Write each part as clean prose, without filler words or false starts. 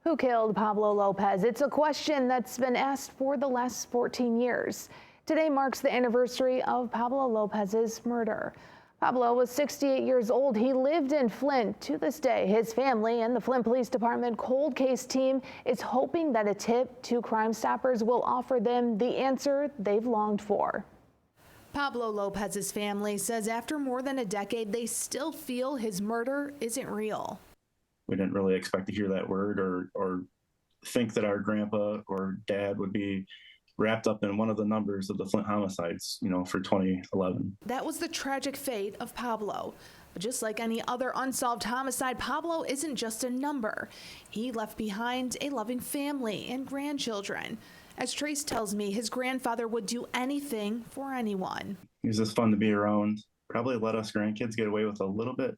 Who killed Pablo Lopez? It's a question that's been asked for the last 14 years. Today marks the anniversary of Pablo Lopez's murder. Pablo was 68 years old. He lived in Flint. To this day, his family and the Flint Police Department cold case team is hoping that a tip to Crime Stoppers will offer them the answer they've longed for. Pablo Lopez's family says after more than a decade, they still feel his murder isn't real. We didn't really expect to hear that word or think that our grandpa or dad would be wrapped up in one of the numbers of the Flint homicides, for 2011. That was the tragic fate of Pablo. But just like any other unsolved homicide, Pablo isn't just a number. He left behind a loving family and grandchildren. As Trace tells me, his grandfather would do anything for anyone. He was just fun to be around. Probably let us grandkids get away with a little bit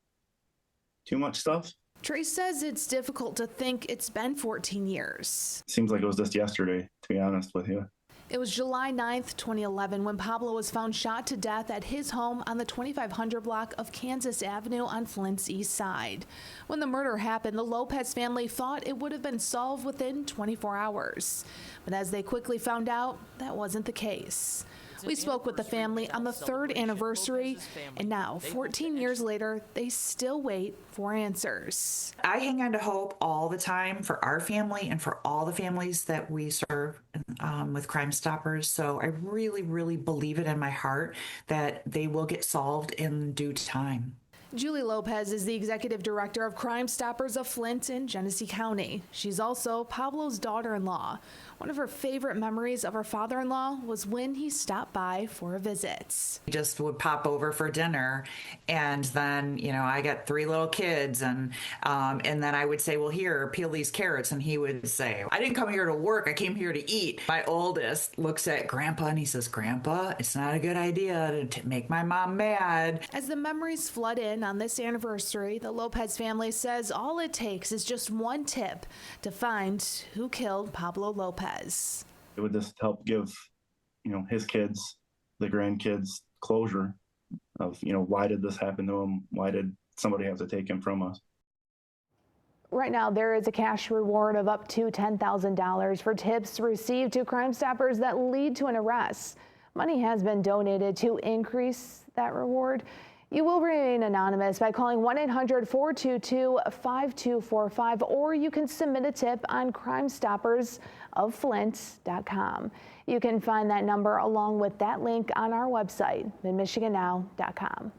too much stuff. Trace says it's difficult to think it's been 14 years. Seems like it was just yesterday, to be honest with you. It was July 9th, 2011, when Pablo was found shot to death at his home on the 2500 block of Kansas Avenue on Flint's east side. When the murder happened, the Lopez family thought it would have been solved within 24 hours. But as they quickly found out, that wasn't the case. We spoke with the family on the third anniversary, and now, 14 years later, they still wait for answers. I hang on to hope all the time for our family and for all the families that we serve with Crime Stoppers. So I really, really believe it in my heart that they will get solved in due time. Julie Lopez is the executive director of Crime Stoppers of Flint in Genesee County. She's also Pablo's daughter-in-law. One of her favorite memories of her father-in-law was when he stopped by for a visit. He just would pop over for dinner, and then, I got 3 little kids, and then I would say, well, here, peel these carrots, and he would say, I didn't come here to work, I came here to eat. My oldest looks at Grandpa and he says, Grandpa, it's not a good idea to make my mom mad. As the memories flood in on this anniversary, the Lopez family says all it takes is just one tip to find who killed Pablo Lopez. It would just help give, his kids, the grandkids, closure of, why did this happen to him? Why did somebody have to take him from us? Right now, there is a cash reward of up to $10,000 for tips received to Crime Stoppers that lead to an arrest. Money has been donated to increase that reward. You will remain anonymous by calling 1-800-422-5245, or you can submit a tip on crimestoppersofflint.com. You can find that number along with that link on our website, Mid-MichiganNow.com.